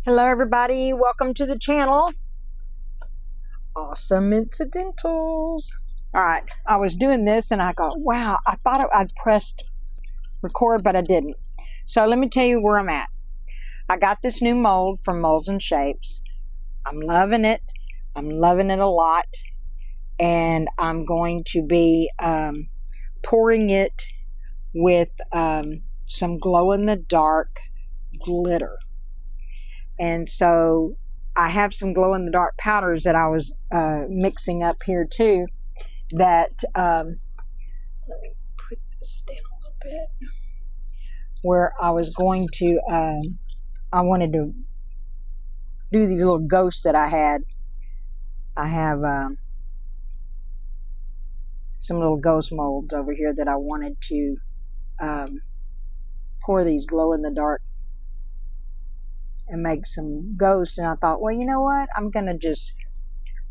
Hello everybody, welcome to the channel. Awesome Incidentals. Alright, I was doing this and I go, wow, I thought I'd pressed record, but I didn't. So let me tell you where I'm at. I got this new mold from Molds and Shapes. I'm loving it. I'm loving it a lot. And I'm going to be pouring it with some glow-in-the-dark glitter. And so I have some glow-in-the-dark powders that I was mixing up here too. That let me put this down a little bit. Where I was going to, I wanted to do these little ghosts that I had. I have some little ghost molds over here that I wanted to pour these glow-in-the-dark and make some ghosts. And I thought, well, you know what? I'm going to just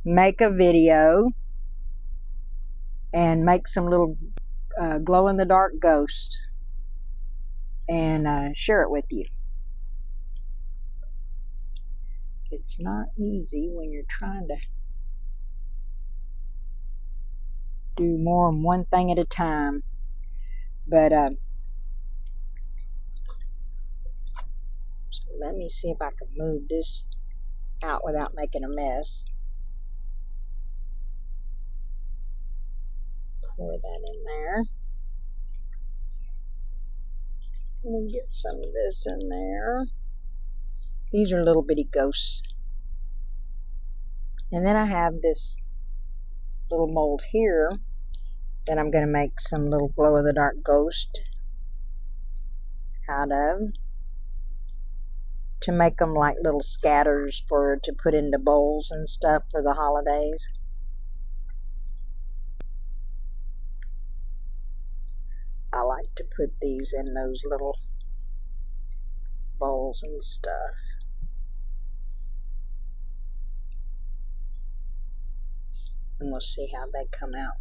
make a video and make some little glow-in-the-dark ghosts and share it with you. It's not easy when you're trying to do more than one thing at a time. But so let me see if I can move this out without making a mess. Pour that in there. We'll get some of this in there. These are little bitty ghosts. And then I have this little mold here that I'm going to make some little glow-in-the-dark ghost out of, to make them like little scatters to put into bowls and stuff for the holidays. I like to put these in those little bowls and stuff. And we'll see how they come out.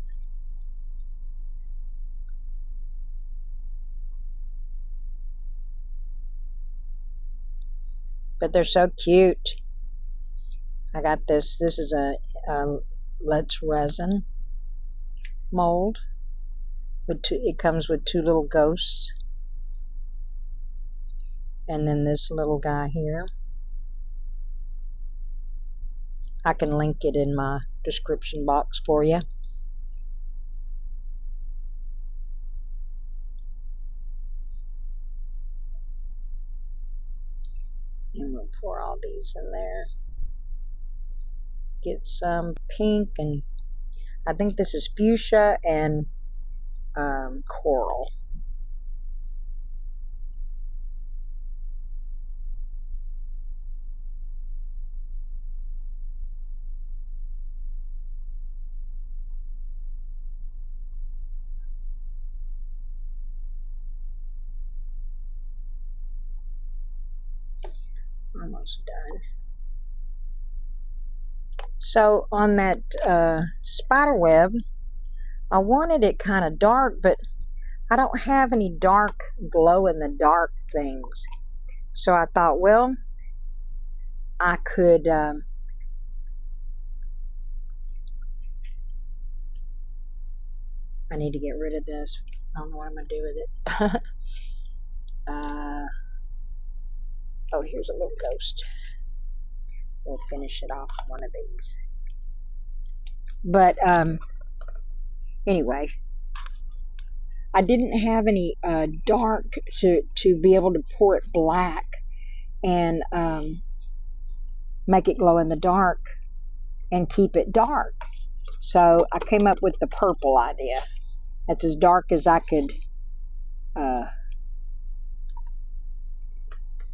But they're so cute. I got this. This is a Let's Resin mold. It comes with two little ghosts. And then this little guy here. I can link it in my description box for you. And we'll pour all these in there. Get some pink, and I think this is fuchsia and coral. Almost done. So on that spider web, I wanted it kind of dark, but I don't have any dark glow-in-the-dark things. So I thought, well, I could I need to get rid of this. I don't know what I'm going to do with it. Oh, here's a little ghost. We'll finish it off with one of these. But anyway, I didn't have any dark to be able to pour it black and make it glow in the dark and keep it dark. So I came up with the purple idea. That's as dark as I could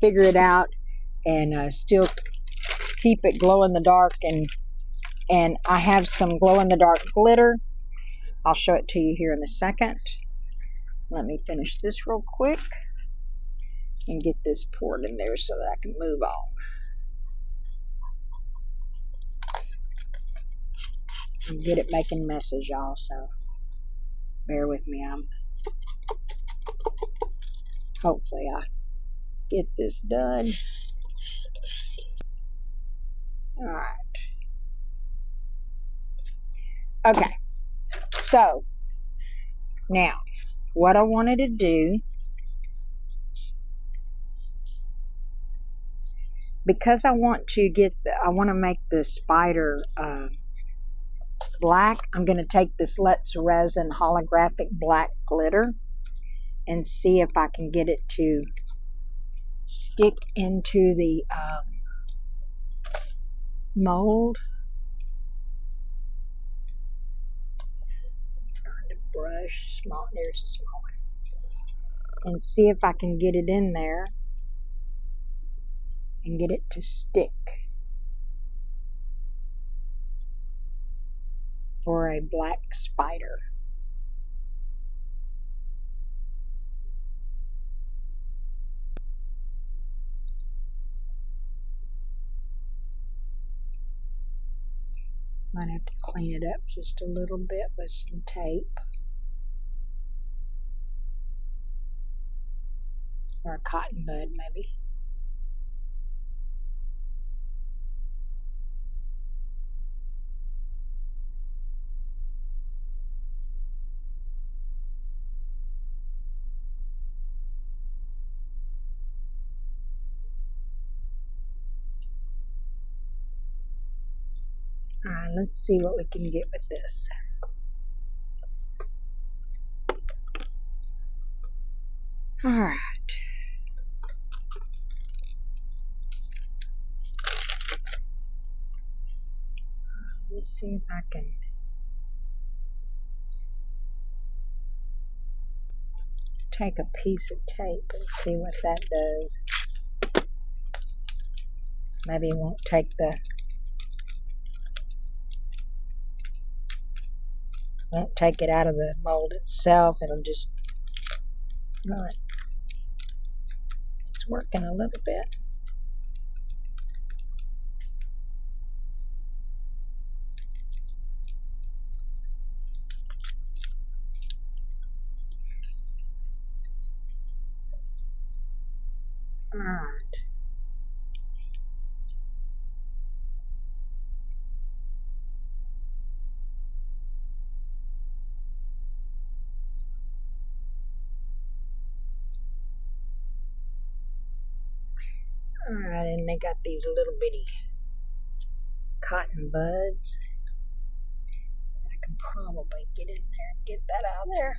figure it out and still keep it glow in the dark. And I have some glow in the dark glitter. I'll show it to you here in a second. Let me finish this real quick and get this poured in there so that I can move on. And get it making messes, y'all, so bear with me. Hopefully I get this done. All right. Okay. So now what I wanted to do, because I want to make the spider black, I'm going to take this Let's Resin holographic black glitter and see if I can get it to stick into the mold. Find a brush, small, there's a small one, and see if I can get it in there and get it to stick for a black spider. Might have to clean it up just a little bit with some tape or a cotton bud maybe. All right, let's see what we can get with this. All right. Let's see if I can take a piece of tape and see what that does. Maybe it won't take it out of the mold itself. It'll just, right. It's working a little bit. All right. All right, and they got these little bitty cotton buds. I can probably get in there and get that out of there.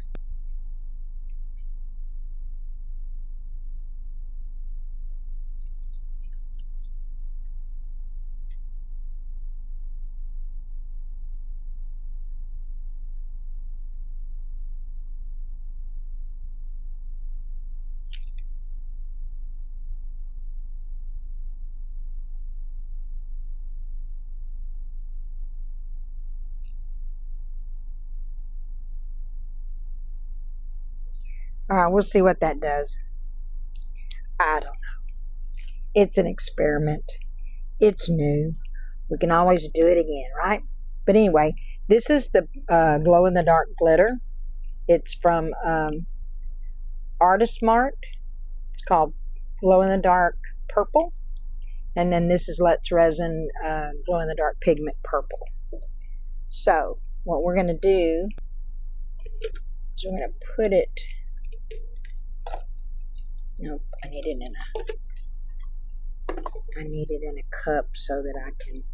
All right, we'll see what that does. I don't know. It's an experiment. It's new. We can always do it again, right? But anyway, this is the glow-in-the-dark glitter. It's from Artist Mart. It's called glow-in-the-dark purple. And then this is Let's Resin glow-in-the-dark pigment purple. So what we're going to do is we're going to put it, nope, I need it in a cup so that I can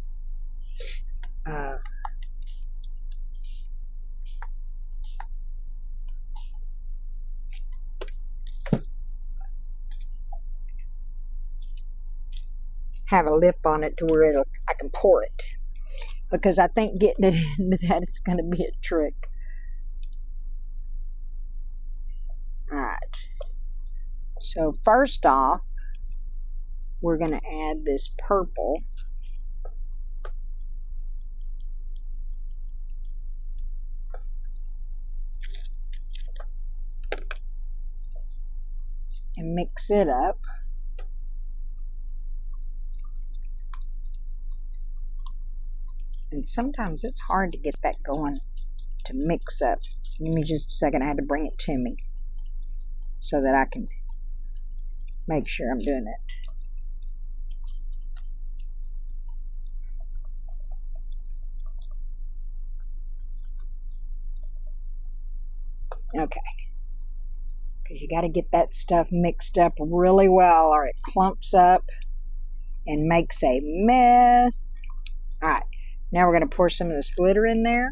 have a lip on it to where I can pour it, because I think getting it into that is going to be a trick. All right. So first off, we're going to add this purple. And mix it up. And sometimes it's hard to get that going to mix up. Give me just a second. I had to bring it to me so that I can make sure I'm doing it. Okay. Because you got to get that stuff mixed up really well or it clumps up and makes a mess. All right. Now we're going to pour some of this glitter in there.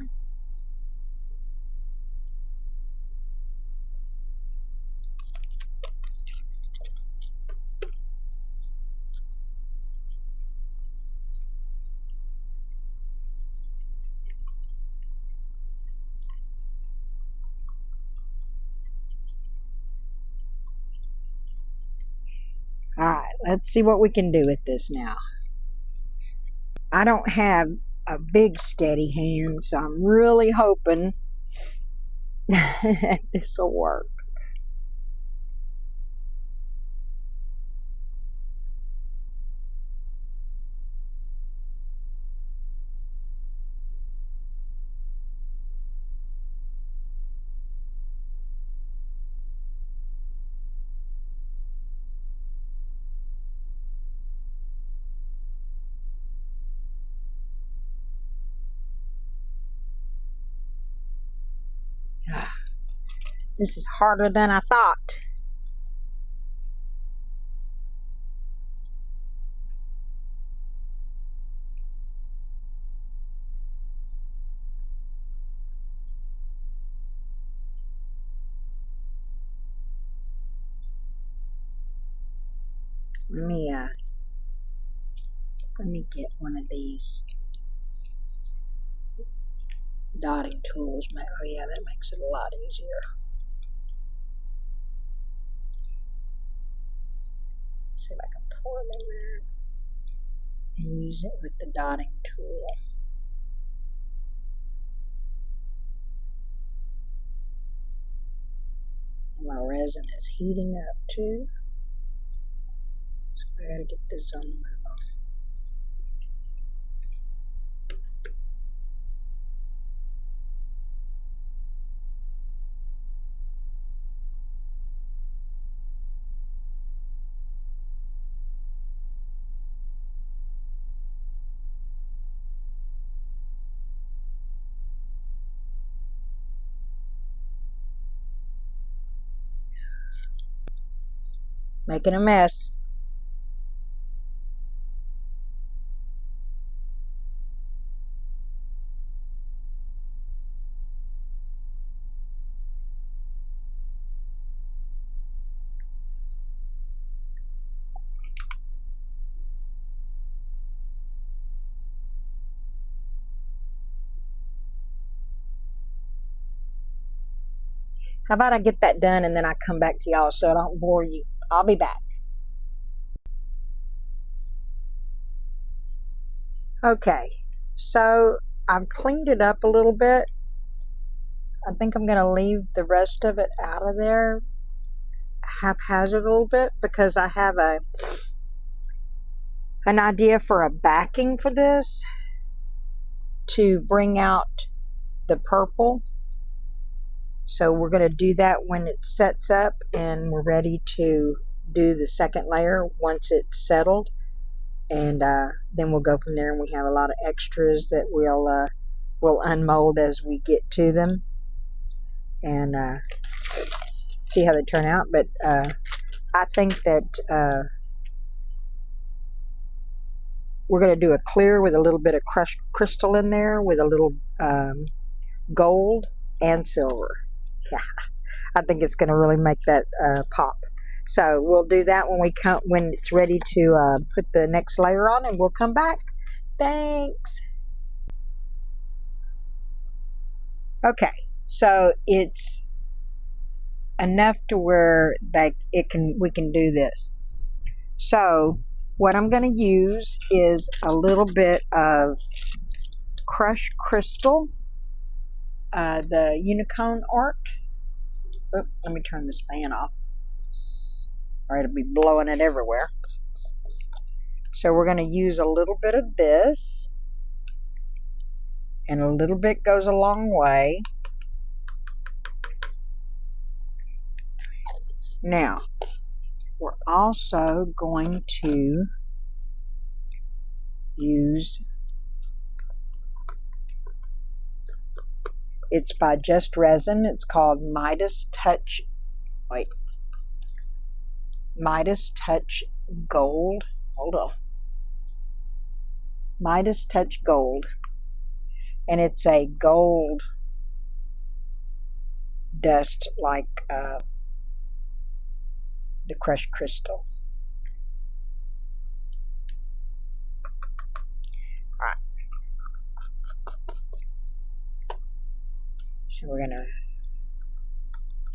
All right, let's see what we can do with this now. I don't have a big steady hand, so I'm really hoping this will work. This is harder than I thought. Let me get one of these dotting tools. Oh yeah, that makes it a lot easier. See if I can pour them in there and use it with the dotting tool. And my resin is heating up too. So I gotta get this on the move on. Making a mess. How about I get that done and then I come back to y'all so I don't bore you. I'll be back. Okay, so I've cleaned it up a little bit. I think I'm going to leave the rest of it out of there haphazard a little bit because I have an idea for a backing for this to bring out the purple. So we're going to do that when it sets up and we're ready to do the second layer once it's settled. And then we'll go from there, and we have a lot of extras that we'll unmold as we get to them and see how they turn out. But I think that we're going to do a clear with a little bit of crushed crystal in there with a little gold and silver. Yeah, I think it's going to really make that pop. So we'll do that when it's ready to put the next layer on, and we'll come back. Thanks. Okay, so it's enough to where we can do this. So what I'm going to use is a little bit of crushed crystal, the unicorn art. Oop, let me turn this fan off, or it'll be blowing it everywhere. So we're going to use a little bit of this, and a little bit goes a long way. Now, we're also going to use It's by Just Resin. It's called Midas Touch. Wait. Midas Touch Gold. Hold on. Midas Touch Gold. And it's a gold dust like the crushed crystal. Alright. So we're going to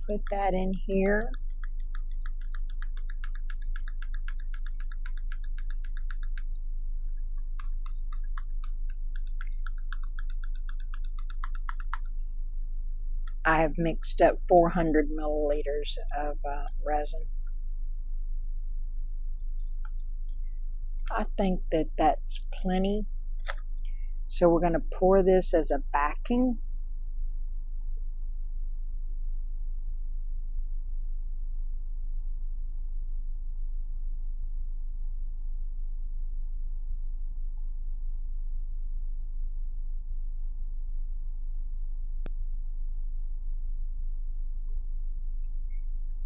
put that in here. I have mixed up 400 milliliters of resin. I think that that's plenty. So we're going to pour this as a backing.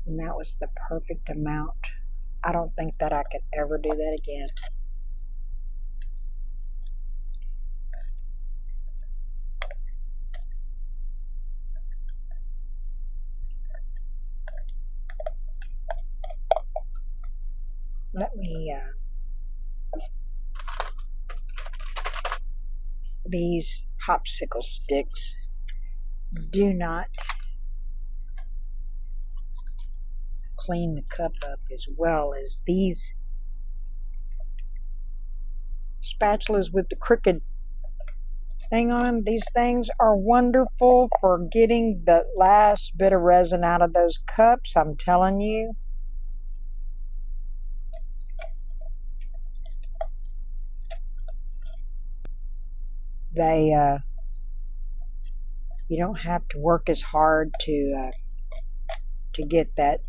And that was the perfect amount. I don't think that I could ever do that again. Let me, these popsicle sticks do not clean the cup up as well as these spatulas with the crooked thing on them. These things are wonderful for getting the last bit of resin out of those cups, I'm telling you. They, you don't have to work as hard to get that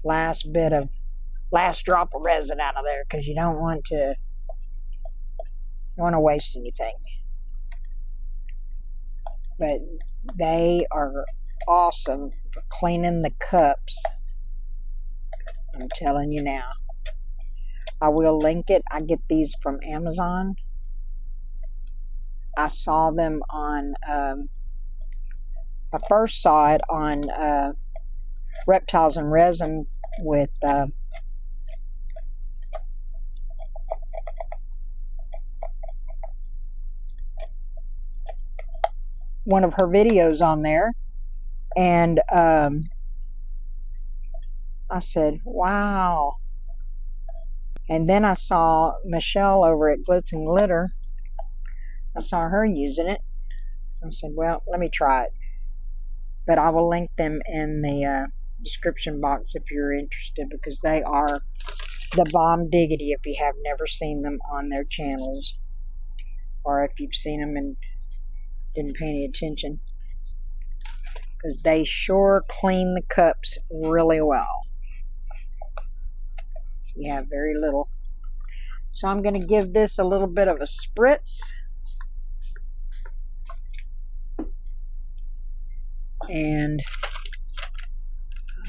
last drop of resin out of there, because you don't want to waste anything. But they are awesome for cleaning the cups, I'm telling you now. I will link it. I get these from Amazon. I saw them on, I first saw it on Reptiles and Resin with one of her videos on there, and I said, wow. And then I saw Michelle over at Glitz and Glitter. I saw her using it. I said, well, let me try it. But I will link them in the description box if you're interested, because they are the bomb diggity if you have never seen them on their channels, or if you've seen them and didn't pay any attention, because they sure clean the cups really well. You have very little. So I'm going to give this a little bit of a spritz. And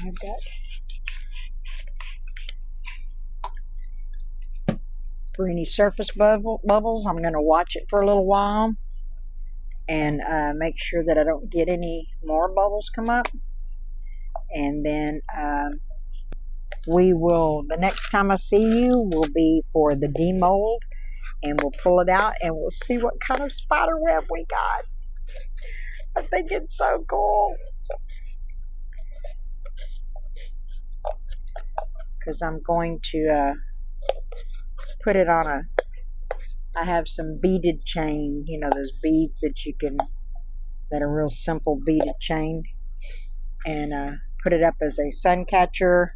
I've got, for any surface bubbles, I'm going to watch it for a little while and make sure that I don't get any more bubbles come up. And then the next time I see you will be for the demold, and we'll pull it out and we'll see what kind of spider web we got. I think it's so cool, because I'm going to put it on I have some beaded chain, you know, those beads that are real simple beaded chain, and put it up as a sun catcher,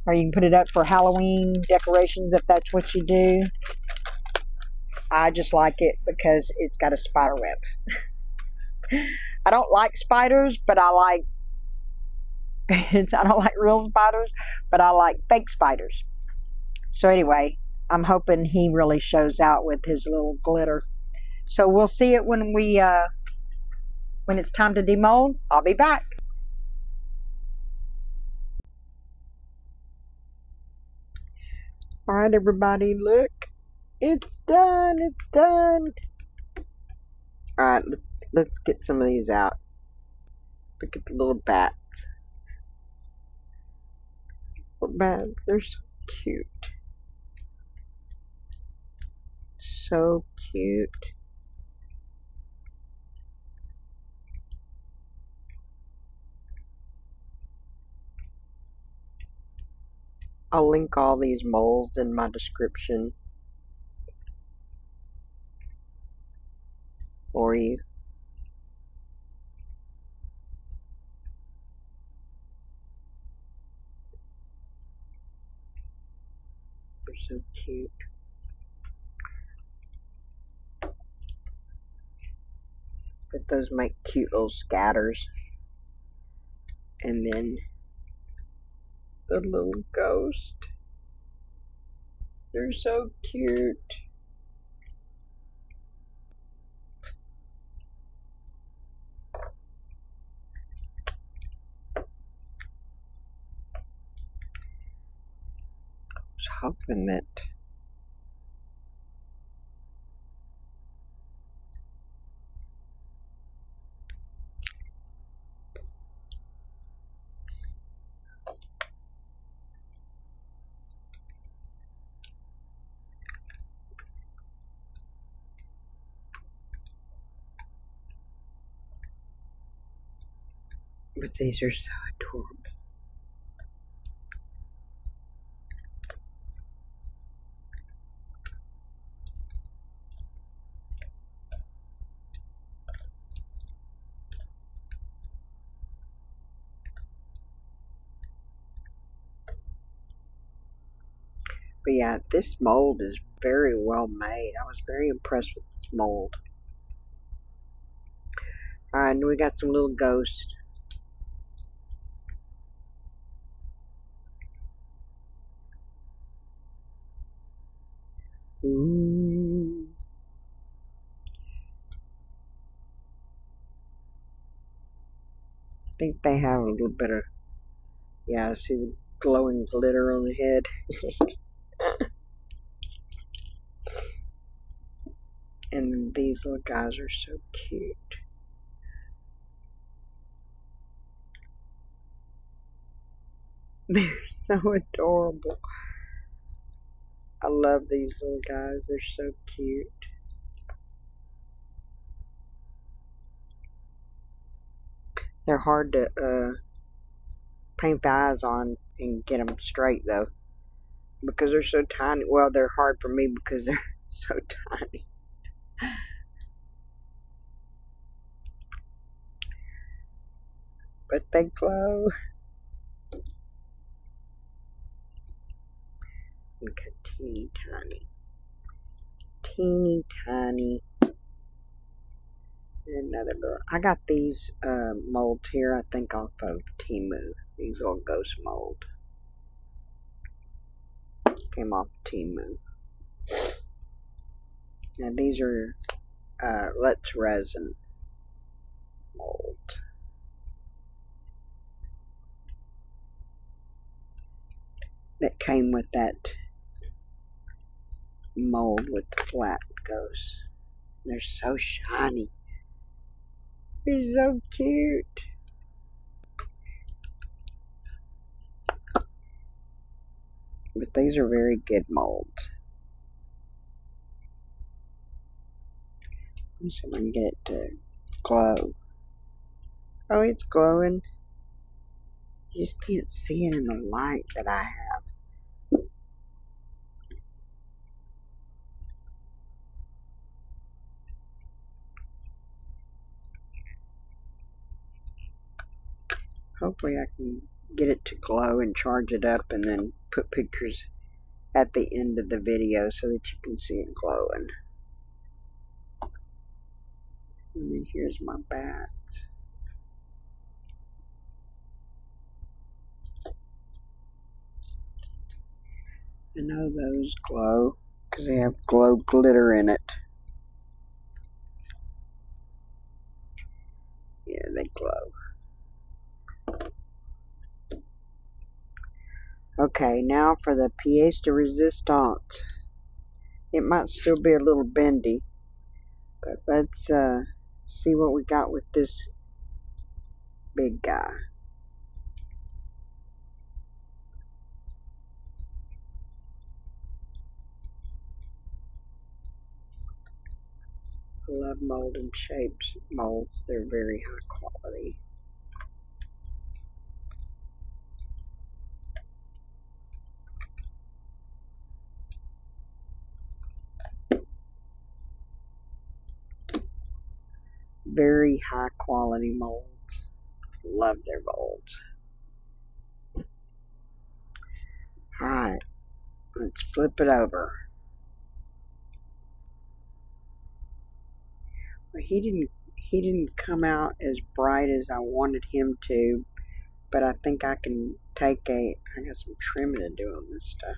or you can put it up for Halloween decorations if that's what you do. I just like it because it's got a spider web. I don't like spiders, but I don't like real spiders, but I like fake spiders. So anyway, I'm hoping he really shows out with his little glitter. So we'll see it when we When it's time to demold, I'll be back. All right, everybody, look. It's done. It's done. All right, let's get some of these out. Look at the little bats. Little bats, they're so cute. So cute. I'll link all these molds in my description for you. They're so cute. But those make cute little scatters. And then the little ghost. They're so cute. I was hoping that but these are so adorable. But yeah, this mold is very well made. I was very impressed with this mold. Alright, and we got some little ghosts. Ooh. I think they have a little bit of, yeah, I see the glowing glitter on the head. And these little guys are so cute. They're so adorable. I love these little guys. They're so cute. They're hard to paint the eyes on and get them straight though, because they're so tiny. Well, they're hard for me because they're so tiny. But they glow. Look at teeny tiny. Teeny tiny. And another little. I got these molds here, I think, off of Temu. These little ghost mold. Came off Temu. Now these are Let's Resin mold. That came with that mold with the flat ghost. They're so shiny. They're so cute. But these are very good molds. Let me see if I can get it to glow. Oh, it's glowing. You just can't see it in the light that I have. Hopefully I can get it to glow and charge it up and then put pictures at the end of the video so that you can see it glowing. And then here's my bat. I know those glow because they have glow glitter in it. Okay, now for the pièce de résistance. It might still be a little bendy, but let's see what we got with this big guy. I love mold and shapes molds. They're very high quality. Very high quality molds. Love their molds. Alright, let's flip it over. Well, he didn't come out as bright as I wanted him to, but I think I can take I got some trimming to do on this stuff.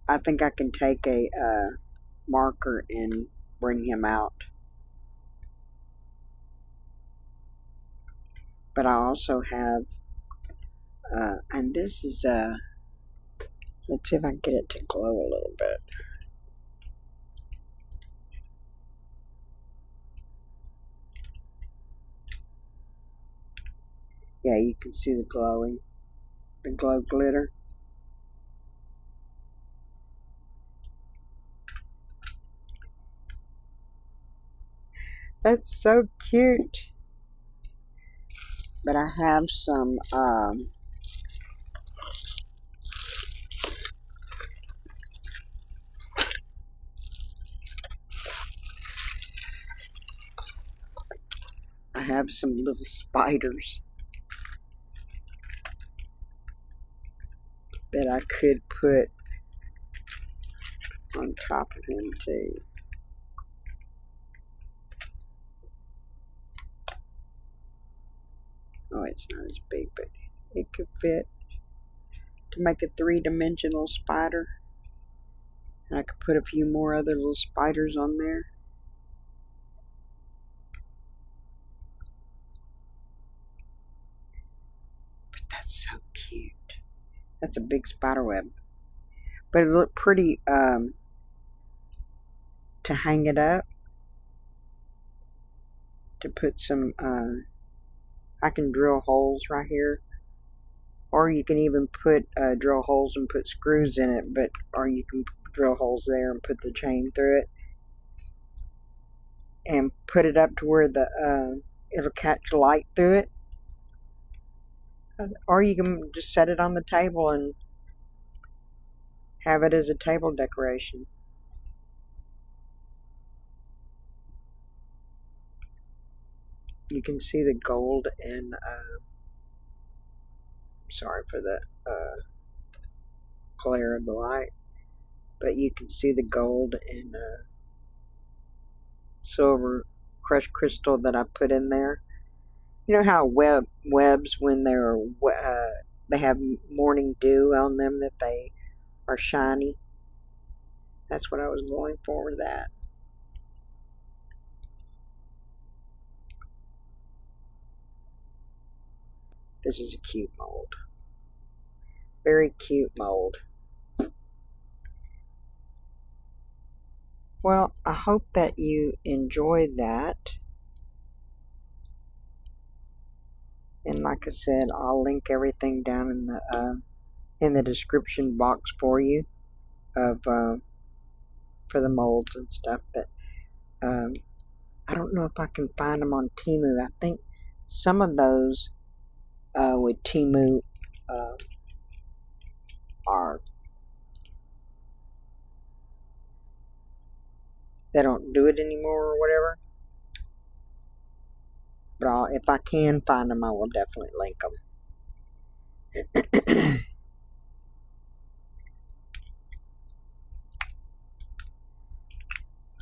I think I can take a marker and bring him out. But I also have, and this is, let's see if I can get it to glow a little bit. Yeah, you can see the glowing, the glow glitter. That's so cute. But I have some, little spiders that I could put on top of him too. Oh, it's not as big, but it could fit to make a three-dimensional spider. And I could put a few more other little spiders on there. But that's so cute. That's a big spider web. But it looked pretty to hang it up. To put some, I can drill holes right here. Or you can even put, drill holes and put screws in it. Or you can drill holes there and put the chain through it. And put it up to where it'll catch light through it. Or you can just set it on the table and have it as a table decoration. You can see the gold and sorry for the glare of the light, but you can see the gold and silver crushed crystal that I put in there. You know how webs, when they have morning dew on them, that they are shiny? That's what I was going for with that. This is a cute mold. Very cute mold. Well, I hope that you enjoy that. And like I said, I'll link everything down in the description box for you of for the molds and stuff. But I don't know if I can find them on Temu. I think some of those with Temu they don't do it anymore or whatever. But if I can find them, I will definitely link them.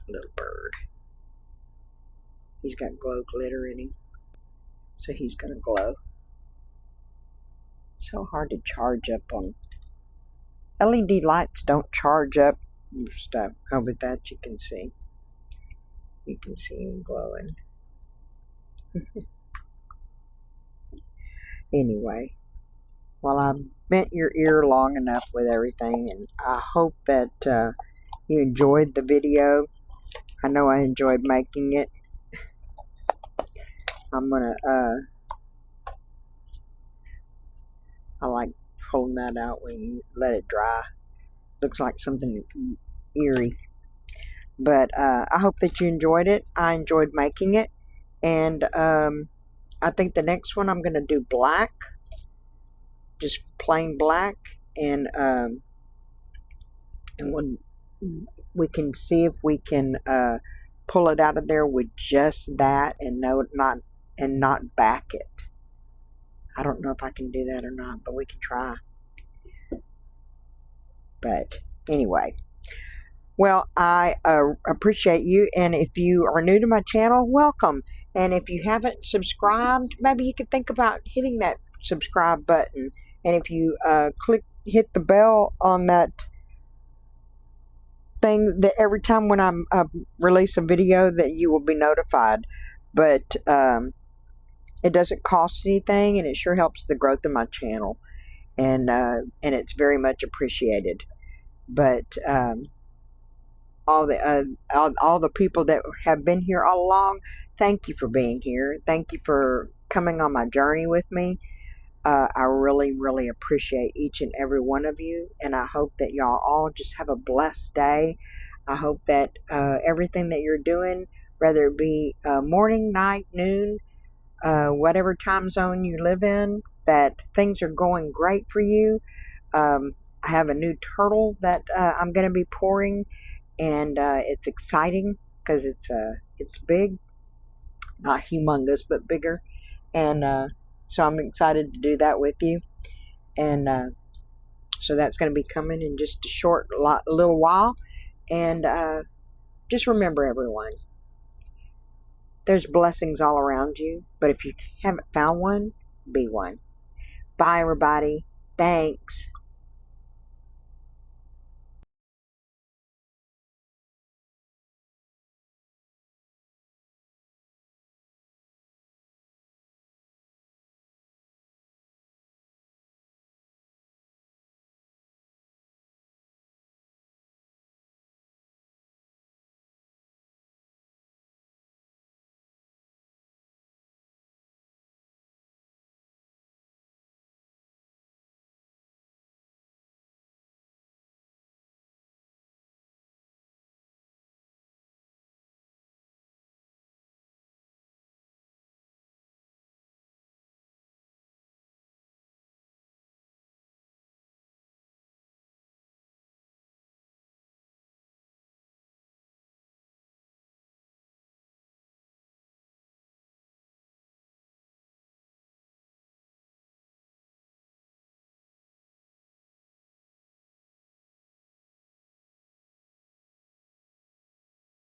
Little bird. He's got glow glitter in him, so he's gonna glow. So hard to charge up on. LED lights don't charge up stuff. Oh, but that you can see. You can see him glowing. Anyway, Well, I bent your ear long enough with everything, and I hope that you enjoyed the video. I know I enjoyed making it. I'm gonna, I like pulling that out when you let it dry. Looks like something eerie. But I hope that you enjoyed it. I enjoyed making it. And I think the next one I'm going to do black. Just plain black. And when we can see if we can pull it out of there with just that and not back it. I don't know if I can do that or not, but we can try. But anyway, well, I appreciate you, and if you are new to my channel, welcome. And if you haven't subscribed, maybe you could think about hitting that subscribe button. And if you hit the bell on that thing, that every time when I release a video, that you will be notified. But it doesn't cost anything, and it sure helps the growth of my channel, and it's very much appreciated. But all the people that have been here all along, thank you for being here. Thank you for coming on my journey with me. I really, really appreciate each and every one of you, and I hope that y'all all just have a blessed day. I hope that everything that you're doing, whether it be morning, night, noon, whatever time zone you live in, that things are going great for you. I have a new turtle that I'm going to be pouring, and it's exciting because it's big, not humongous, but bigger. And so I'm excited to do that with you. And so that's going to be coming in just a little while. And just remember, everyone, there's blessings all around you, but if you haven't found one, be one. Bye, everybody. Thanks.